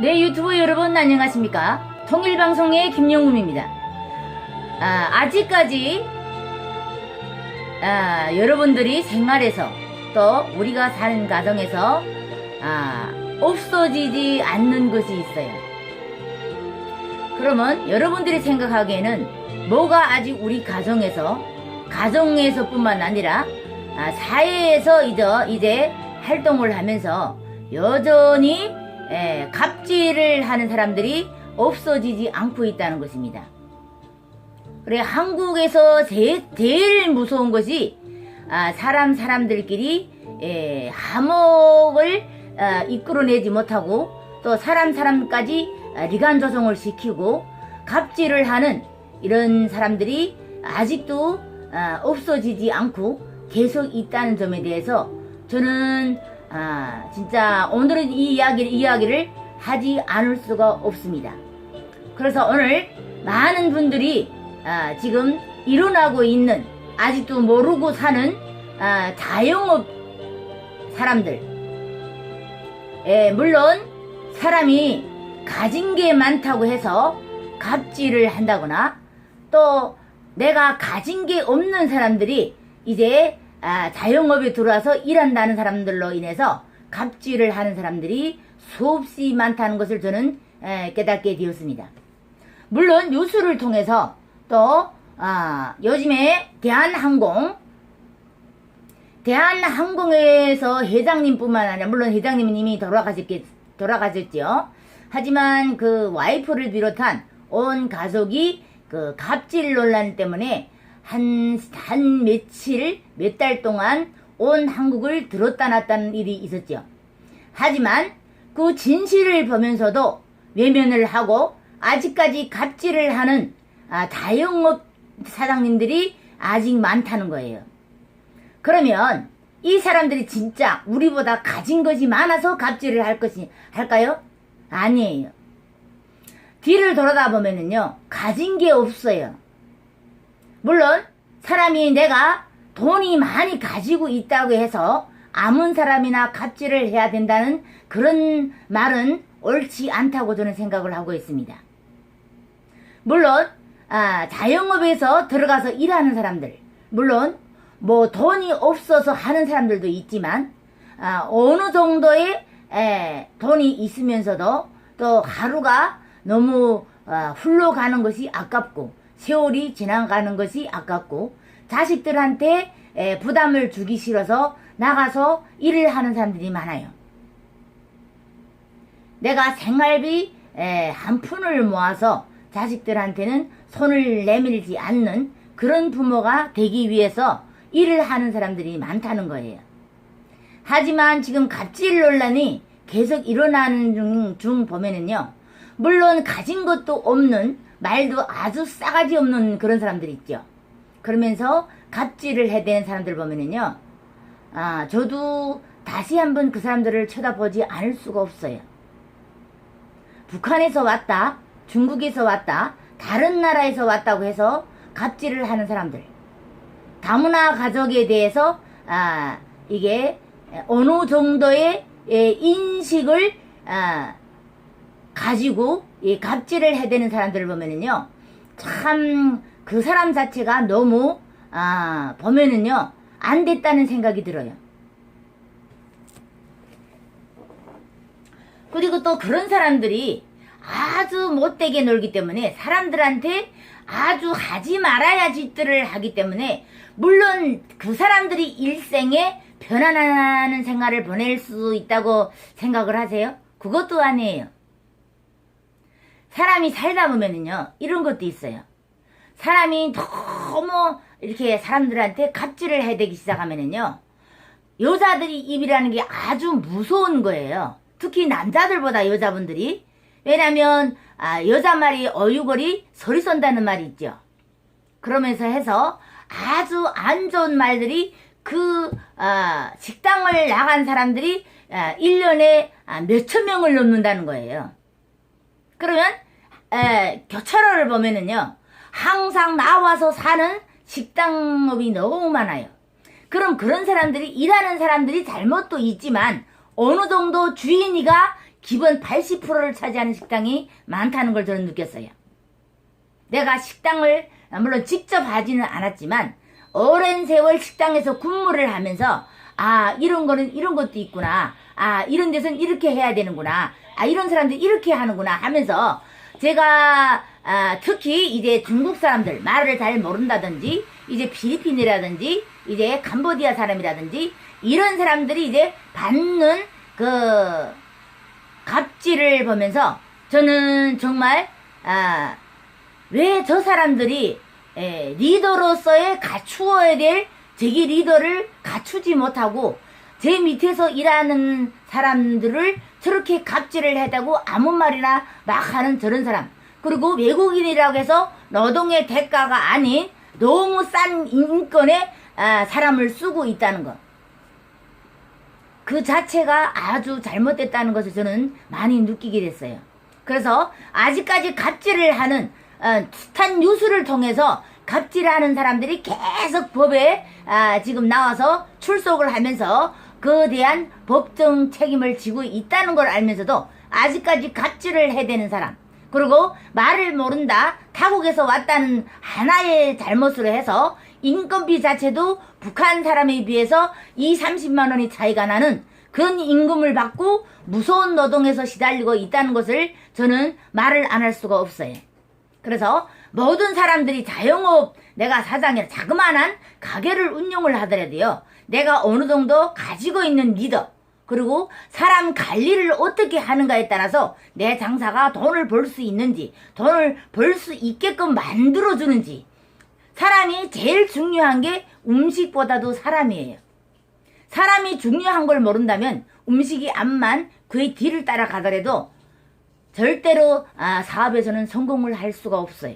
네, 유튜브 여러분 안녕하십니까? 통일방송의 김영웅입니다. 아직까지 여러분들이 생활에서 또 우리가 사는 가정에서 없어지지 않는 것이 있어요. 그러면 여러분들이 생각하기에는 뭐가 아직 우리 가정에서뿐만 아니라 사회에서 이제 활동을 하면서 여전히 갑질을 하는 사람들이 없어지지 않고 있다는 것입니다. 그래, 한국에서 제일 무서운 것이 사람들끼리 화목을 이끌어내지 못하고 또 사람까지 리간 조성을 시키고 갑질을 하는 이런 사람들이 아직도 없어지지 않고 계속 있다는 점에 대해서 저는 진짜 오늘은 이 이야기를 하지 않을 수가 없습니다. 그래서 오늘 많은 분들이 지금 일어나고 있는, 아직도 모르고 사는 자영업 사람들, 물론 사람이 가진 게 많다고 해서 갑질을 한다거나 또 내가 가진 게 없는 사람들이 이제 자영업에 들어와서 일한다는 사람들로 인해서 갑질을 하는 사람들이 수없이 많다는 것을 저는 깨닫게 되었습니다. 물론 뉴스를 통해서 또 요즘에 대한항공에서 회장님뿐만 아니라, 물론 회장님은 이미 돌아가셨죠. 하지만 그 와이프를 비롯한 온 가족이 그 갑질 논란 때문에 몇 달 동안 온 한국을 들었다 놨다는 일이 있었죠. 하지만 그 진실을 보면서도 외면을 하고 아직까지 갑질을 하는 자영업 사장님들이 아직 많다는 거예요. 그러면 이 사람들이 진짜 우리보다 가진 것이 많아서 갑질을 할까요? 아니에요. 뒤를 돌아다 보면은요, 가진 게 없어요. 물론 사람이 내가 돈이 많이 가지고 있다고 해서 아무 사람이나 갑질을 해야 된다는 그런 말은 옳지 않다고 저는 생각을 하고 있습니다. 물론 자영업에서 들어가서 일하는 사람들, 물론 뭐 돈이 없어서 하는 사람들도 있지만 어느 정도의 돈이 있으면서도 또 하루가 너무 흘러가는 것이 아깝고 세월이 지나가는 것이 아깝고 자식들한테 부담을 주기 싫어서 나가서 일을 하는 사람들이 많아요. 내가 생활비 한 푼을 모아서 자식들한테는 손을 내밀지 않는 그런 부모가 되기 위해서 일을 하는 사람들이 많다는 거예요. 하지만 지금 갑질 논란이 계속 일어나는 중 보면은요, 물론 가진 것도 없는, 말도 아주 싸가지 없는 그런 사람들이 있죠. 그러면서 갑질을 해대는 사람들 보면은요, 저도 다시 한번 그 사람들을 쳐다보지 않을 수가 없어요. 북한에서 왔다, 중국에서 왔다, 다른 나라에서 왔다고 해서 갑질을 하는 사람들, 다문화 가족에 대해서 이게 어느 정도의 인식을 가지고 이 갑질을 해대는 사람들을 보면은요, 참 그 사람 자체가 너무 보면은요 안 됐다는 생각이 들어요. 그리고 또 그런 사람들이 아주 못되게 놀기 때문에 사람들한테 아주 하지 말아야 짓들을 하기 때문에, 물론 그 사람들이 일생에 편안한 생활을 보낼 수 있다고 생각을 하세요? 그것도 아니에요. 사람이 살다 보면은요, 이런 것도 있어요. 사람이 너무 이렇게 사람들한테 갑질을 해대기 시작하면은요, 여자들이 입이라는 게 아주 무서운 거예요. 특히 남자들보다 여자분들이. 왜냐면 여자 말이 어유걸이 서리 쏜다는 말이 있죠. 그러면서 해서 아주 안 좋은 말들이 식당을 나간 사람들이 1년에 몇천 명을 넘는다는 거예요. 그러면 교차로를 보면은요, 항상 나와서 사는 식당업이 너무 많아요. 그럼 그런 사람들이, 일하는 사람들이 잘못도 있지만 어느 정도 주인이가 기본 80%를 차지하는 식당이 많다는 걸 저는 느꼈어요. 내가 식당을 물론 직접 하지는 않았지만 오랜 세월 식당에서 근무를 하면서 아, 이런 거는 이런 것도 있구나. 아, 이런 데서는 이렇게 해야 되는구나. 아, 이런 사람들이 이렇게 하는구나 하면서 제가 특히 이제 중국 사람들 말을 잘 모른다든지 이제 필리핀이라든지 이제 캄보디아 사람이라든지 이런 사람들이 이제 받는 그 갑질을 보면서 저는 정말 왜 저 사람들이 리더로서의 갖추어야 될 자기 리더를 갖추지 못하고 제 밑에서 일하는 사람들을 저렇게 갑질을 했다고 아무 말이나 막 하는 저런 사람, 그리고 외국인이라고 해서 노동의 대가가 아닌 너무 싼 인건에 사람을 쓰고 있다는 것, 그 자체가 아주 잘못됐다는 것을 저는 많이 느끼게 됐어요. 그래서 아직까지 갑질을 하는 숱한 뉴스를 통해서 갑질하는 사람들이 계속 법에 지금 나와서 출석을 하면서 그에 대한 법정 책임을 지고 있다는 걸 알면서도 아직까지 갑질을 해대는 사람, 그리고 말을 모른다, 타국에서 왔다는 하나의 잘못으로 해서 인건비 자체도 북한 사람에 비해서 30만 원이 차이가 나는 그런 임금을 받고 무서운 노동에서 시달리고 있다는 것을 저는 말을 안 할 수가 없어요. 그래서 모든 사람들이 자영업, 내가 사장이라 자그마한 가게를 운영을 하더라도요, 내가 어느 정도 가지고 있는 리더, 그리고 사람 관리를 어떻게 하는가에 따라서 내 장사가 돈을 벌 수 있는지, 돈을 벌 수 있게끔 만들어주는지. 사람이 제일 중요한 게 음식보다도 사람이에요. 사람이 중요한 걸 모른다면 음식이 암만 그의 뒤를 따라가더라도 절대로 사업에서는 성공을 할 수가 없어요.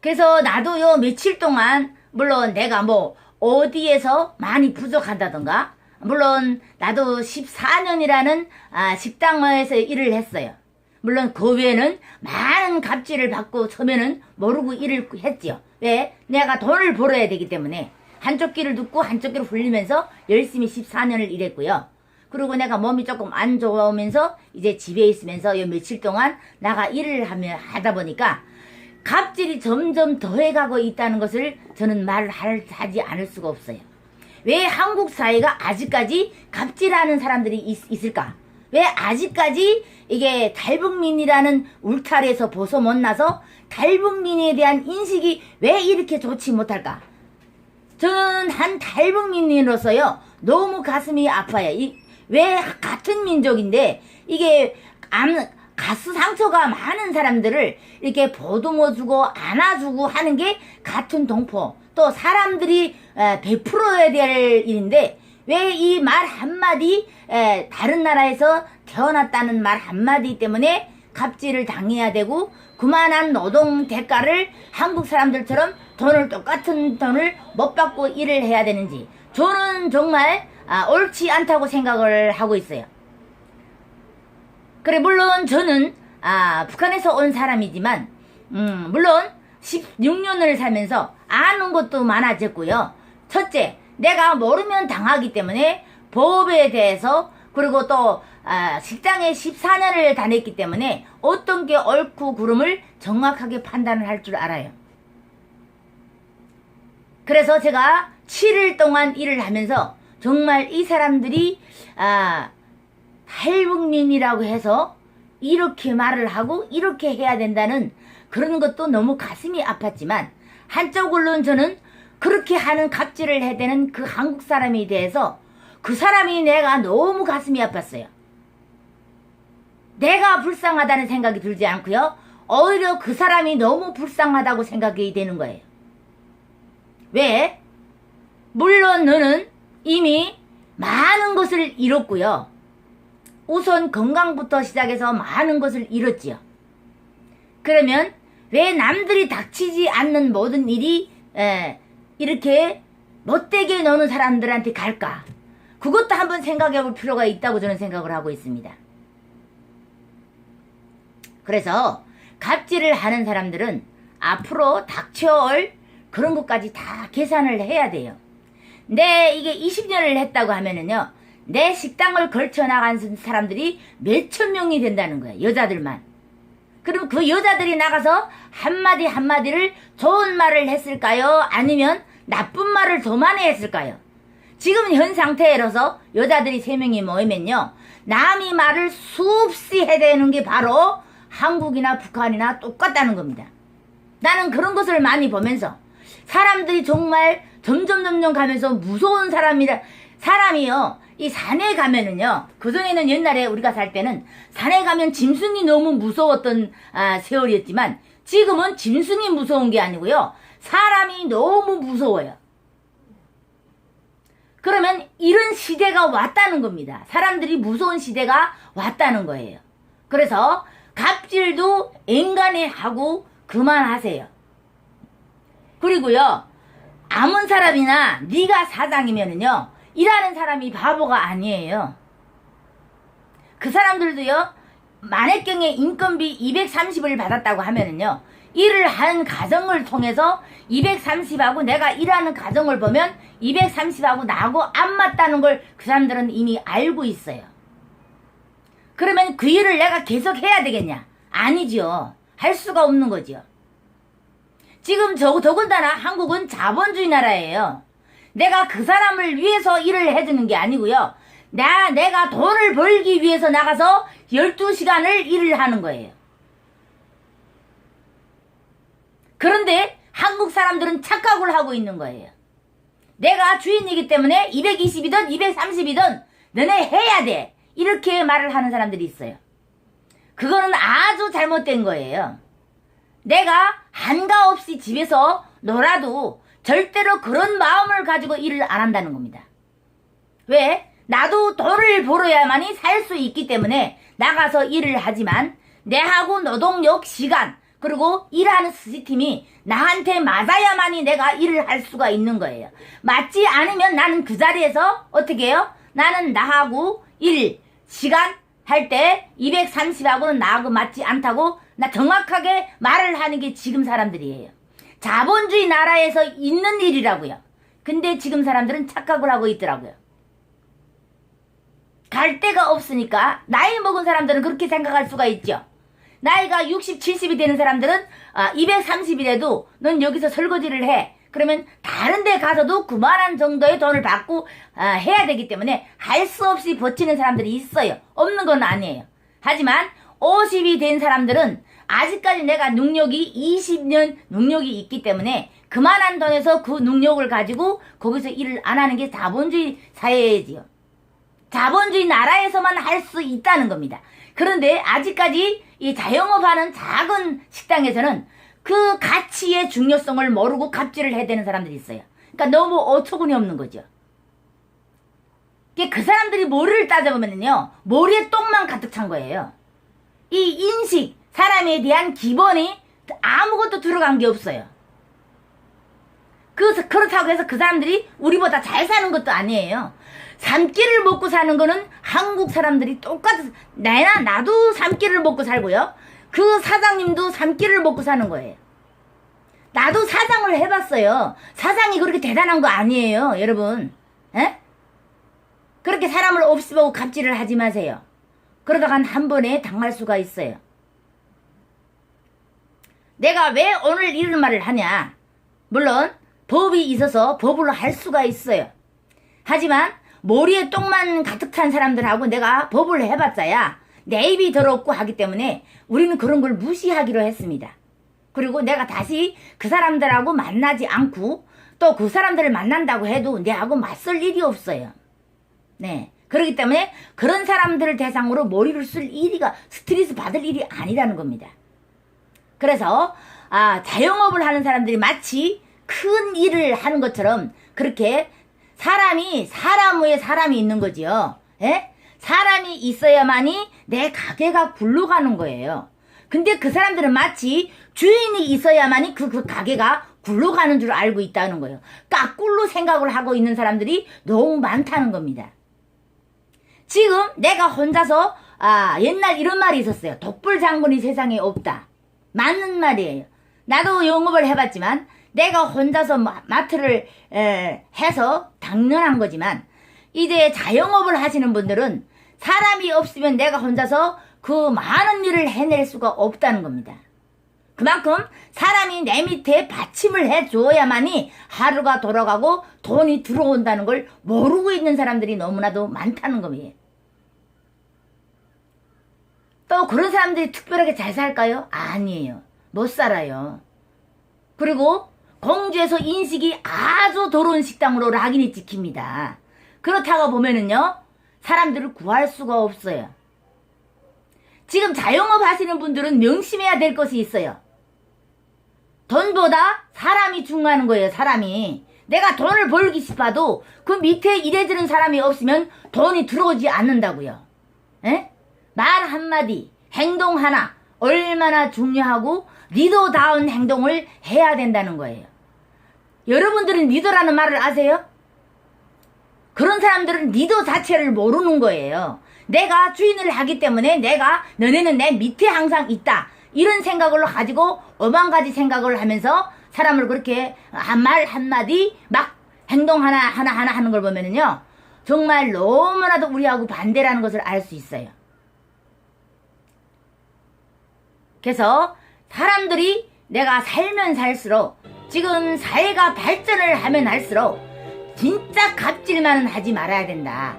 그래서 나도 요 며칠 동안 물론 내가 뭐 어디에서 많이 부족한다던가, 물론 나도 14년이라는 식당에서 일을 했어요. 물론 그 외에는 많은 갑질을 받고 처음에는 모르고 일을 했지요. 왜? 내가 돈을 벌어야 되기 때문에 한쪽 귀를 듣고 한쪽 귀를 흘리면서 열심히 14년을 일했고요. 그리고 내가 몸이 조금 안 좋으면서 이제 집에 있으면서 요 며칠 동안 나가 일을 하다 보니까 갑질이 점점 더해가고 있다는 것을 저는 하지 않을 수가 없어요. 왜 한국 사회가 아직까지 갑질하는 사람들이 있을까? 왜 아직까지 이게 탈북민이라는 울타리에서 벗어 못 나서 탈북민에 대한 인식이 왜 이렇게 좋지 못할까? 저는 한 탈북민으로서요 너무 가슴이 아파요. 왜 같은 민족인데 이게 가스 상처가 많은 사람들을 이렇게 보듬어주고 안아주고 하는 게 같은 동포, 또 사람들이 베풀어야 될 일인데 왜 이 말 한마디, 다른 나라에서 태어났다는 말 한마디 때문에 갑질을 당해야 되고 그만한 노동 대가를 한국 사람들처럼 똑같은 돈을 못 받고 일을 해야 되는지 저는 정말 옳지 않다고 생각을 하고 있어요. 그래, 물론 저는 북한에서 온 사람이지만 물론 16년을 살면서 아는 것도 많아졌고요. 첫째, 내가 모르면 당하기 때문에 법에 대해서, 그리고 또 식당에 14년을 다녔기 때문에 어떤 게 옳고 그름을 정확하게 판단을 할 줄 알아요. 그래서 제가 7일 동안 일을 하면서 정말 이 사람들이 탈북민이라고 해서 이렇게 말을 하고 이렇게 해야 된다는 그런 것도 너무 가슴이 아팠지만, 한쪽으로는 저는 그렇게 하는 갑질을 해대는 그 한국 사람에 대해서 그 사람이 내가 너무 가슴이 아팠어요. 내가 불쌍하다는 생각이 들지 않고요, 오히려 그 사람이 너무 불쌍하다고 생각이 되는 거예요. 왜? 물론 너는 이미 많은 것을 잃었고요. 우선 건강부터 시작해서 많은 것을 잃었지요. 그러면 왜 남들이 닥치지 않는 모든 일이 이렇게 못되게 노는 사람들한테 갈까? 그것도 한번 생각해 볼 필요가 있다고 저는 생각을 하고 있습니다. 그래서 갑질을 하는 사람들은 앞으로 닥쳐올 그런 것까지 다 계산을 해야 돼요. 이게 20년을 했다고 하면은요, 내 식당을 걸쳐 나간 사람들이 몇천 명이 된다는 거야. 여자들만. 그럼 그 여자들이 나가서 한마디 한마디를 좋은 말을 했을까요? 아니면 나쁜 말을 더 많이 했을까요? 지금 현 상태로서 여자들이 3명이 모이면요, 남이 말을 수없이 해대는 게 바로 한국이나 북한이나 똑같다는 겁니다. 나는 그런 것을 많이 보면서 사람들이 정말 점점 가면서 무서운 사람이요, 이 산에 가면은요, 그전에는 옛날에 우리가 살 때는 산에 가면 짐승이 너무 무서웠던 세월이었지만 지금은 짐승이 무서운 게 아니고요, 사람이 너무 무서워요. 그러면 이런 시대가 왔다는 겁니다. 사람들이 무서운 시대가 왔다는 거예요. 그래서 갑질도 인간이 하고 그만하세요. 그리고요, 아무 사람이나 네가 사장이면은요, 일하는 사람이 바보가 아니에요. 그 사람들도요, 만약경에 인건비 230을 받았다고 하면은요, 일을 한 가정을 통해서 230하고 내가 일하는 가정을 보면 230하고 나하고 안 맞다는 걸 그 사람들은 이미 알고 있어요. 그러면 그 일을 내가 계속 해야 되겠냐? 아니죠. 할 수가 없는 거죠. 지금 더군다나 한국은 자본주의 나라예요. 내가 그 사람을 위해서 일을 해주는 게 아니고요, 내가 돈을 벌기 위해서 나가서 12시간을 일을 하는 거예요. 그런데 한국 사람들은 착각을 하고 있는 거예요. 내가 주인이기 때문에 220이든 230이든 너네 해야 돼, 이렇게 말을 하는 사람들이 있어요. 그거는 아주 잘못된 거예요. 내가 한가없이 집에서 놀아도 절대로 그런 마음을 가지고 일을 안 한다는 겁니다. 왜? 나도 돈을 벌어야만이 살 수 있기 때문에 나가서 일을 하지만 내하고 노동력, 시간, 그리고 일하는 시스템이 나한테 맞아야만이 내가 일을 할 수가 있는 거예요. 맞지 않으면 나는 그 자리에서 어떻게 해요? 나는 나하고 일, 시간 할 때 230하고는 나하고 맞지 않다고 나 정확하게 말을 하는 게 지금 사람들이에요. 자본주의 나라에서 있는 일이라고요. 근데 지금 사람들은 착각을 하고 있더라고요. 갈 데가 없으니까 나이 먹은 사람들은 그렇게 생각할 수가 있죠. 나이가 60, 70이 되는 사람들은 230이라도 넌 여기서 설거지를 해. 그러면 다른 데 가서도 그만한 정도의 돈을 받고 해야 되기 때문에 할 수 없이 버티는 사람들이 있어요. 없는 건 아니에요. 하지만 50이 된 사람들은 아직까지 내가 능력이 20년 능력이 있기 때문에 그만한 돈에서 그 능력을 가지고 거기서 일을 안 하는 게 자본주의 사회지요. 자본주의 나라에서만 할 수 있다는 겁니다. 그런데 아직까지 이 자영업하는 작은 식당에서는 그 가치의 중요성을 모르고 갑질을 해대는 사람들이 있어요. 그러니까 너무 어처구니 없는 거죠. 그 사람들이 머리를 따져보면요, 머리에 똥만 가득 찬 거예요. 이 인식, 사람에 대한 기본이 아무것도 들어간 게 없어요. 그렇다고 해서 그 사람들이 우리보다 잘 사는 것도 아니에요. 삼끼를 먹고 사는 거는 한국 사람들이 똑같아서, 나도 삼끼를 먹고 살고요, 그 사장님도 삼끼를 먹고 사는 거예요. 나도 사장을 해봤어요. 사장이 그렇게 대단한 거 아니에요, 여러분. 에? 그렇게 사람을 없이 보고 갑질을 하지 마세요. 그러다간 한 번에 당할 수가 있어요. 내가 왜 오늘 이런 말을 하냐? 물론 법이 있어서 법으로 할 수가 있어요. 하지만 머리에 똥만 가득 찬 사람들하고 내가 법을 해봤자야 내 입이 더럽고 하기 때문에 우리는 그런 걸 무시하기로 했습니다. 그리고 내가 다시 그 사람들하고 만나지 않고 또 그 사람들을 만난다고 해도 내하고 맞설 일이 없어요. 네. 그렇기 때문에 그런 사람들을 대상으로 머리를 쓸 일이가 스트레스 받을 일이 아니라는 겁니다. 그래서 자영업을 하는 사람들이 마치 큰 일을 하는 것처럼 그렇게 사람이 사람 위에 사람이 있는 거지요. 예? 사람이 있어야만이 내 가게가 굴러가는 거예요. 근데 그 사람들은 마치 주인이 있어야만이 그 가게가 굴러가는 줄 알고 있다는 거예요. 까꿀로 생각을 하고 있는 사람들이 너무 많다는 겁니다. 지금 내가 혼자서 옛날 이런 말이 있었어요. 독불 장군이 세상에 없다. 맞는 말이에요. 나도 영업을 해봤지만 내가 혼자서 마트를 해서 당연한 거지만 이제 자영업을 하시는 분들은 사람이 없으면 내가 혼자서 그 많은 일을 해낼 수가 없다는 겁니다. 그만큼 사람이 내 밑에 받침을 해줘야만이 하루가 돌아가고 돈이 들어온다는 걸 모르고 있는 사람들이 너무나도 많다는 겁니다. 또 그런 사람들이 특별하게 잘 살까요? 아니에요. 못 살아요. 그리고 공주에서 인식이 아주 더러운 식당으로 락인이 찍힙니다. 그렇다고 보면은요, 사람들을 구할 수가 없어요. 지금 자영업 하시는 분들은 명심해야 될 것이 있어요. 돈보다 사람이 중요한 거예요. 사람이. 내가 돈을 벌기 싶어도 그 밑에 일해주는 사람이 없으면 돈이 들어오지 않는다고요. 에? 말 한마디, 행동 하나 얼마나 중요하고 리더다운 행동을 해야 된다는 거예요. 여러분들은 리더라는 말을 아세요? 그런 사람들은 리더 자체를 모르는 거예요. 내가 주인을 하기 때문에 너네는 내 밑에 항상 있다. 이런 생각을 가지고 5만 가지 생각을 하면서 사람을 그렇게 말 한마디 막 행동 하나 하는 걸 보면은요, 정말 너무나도 우리하고 반대라는 것을 알 수 있어요. 그래서 사람들이 내가 살면 살수록, 지금 사회가 발전을 하면 할수록 진짜 갑질만은 하지 말아야 된다.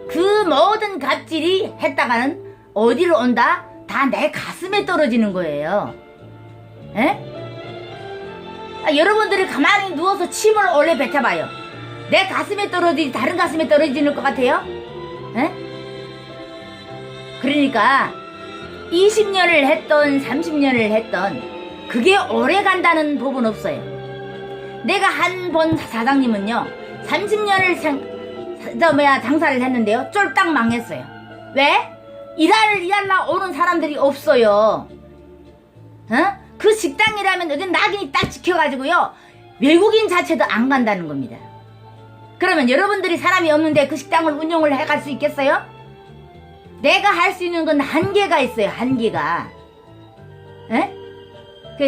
그 모든 갑질이 했다가는 어디로 온다? 다 내 가슴에 떨어지는 거예요. 에? 여러분들이 가만히 누워서 침을 오래 뱉어봐요. 내 가슴에 떨어지지 다른 가슴에 떨어지는 것 같아요? 에? 그러니까 20년을 했던 30년을 했던 그게 오래 간다는 법은 없어요. 내가 한 번 사장님은요 30년을 장사를 했는데요 쫄딱 망했어요. 왜? 일하려 오는 사람들이 없어요. 그 식당이라면 여기 낙인이 딱 찍혀가지고요 외국인 자체도 안 간다는 겁니다. 그러면 여러분들이 사람이 없는데 그 식당을 운영을 해갈 수 있겠어요? 내가 할 수 있는 건 한계가 있어요. 한계가.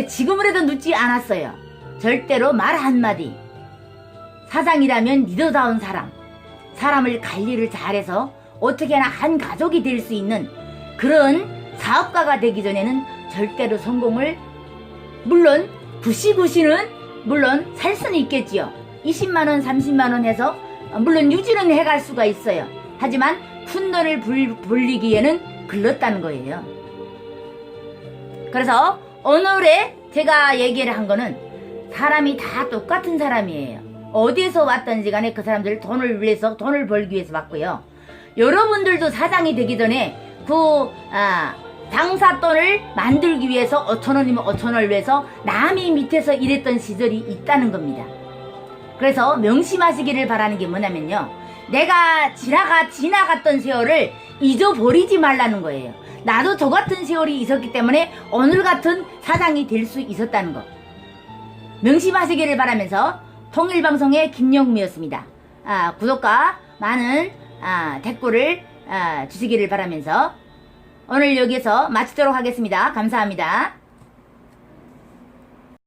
지금으로도 늦지 않았어요. 절대로 말 한마디, 사장이라면 리더다운 사람을 관리를 잘해서 어떻게나 한 가족이 될 수 있는 그런 사업가가 되기 전에는 절대로 성공을, 물론 구시구시는 물론 살 수는 있겠지요. 20만원 30만원 해서 물론 유지는 해갈 수가 있어요. 하지만 큰 돈을 불리기에는 글렀다는 거예요. 그래서 오늘에 제가 얘기를 한 거는 사람이 다 똑같은 사람이에요. 어디에서 왔든지 간에 그 사람들 돈을 위해서, 돈을 벌기 위해서 왔고요. 여러분들도 사장이 되기 전에 장사돈을 만들기 위해서 5천원이면 5천원을 위해서 남이 밑에서 일했던 시절이 있다는 겁니다. 그래서 명심하시기를 바라는 게 뭐냐면요, 내가 지나갔던 세월을 잊어버리지 말라는 거예요. 나도 저 같은 세월이 있었기 때문에 오늘 같은 사장이 될 수 있었다는 거 명심하시기를 바라면서 통일방송의 김영미였습니다. 구독과 많은 댓글을 주시기를 바라면서 오늘 여기서 마치도록 하겠습니다. 감사합니다.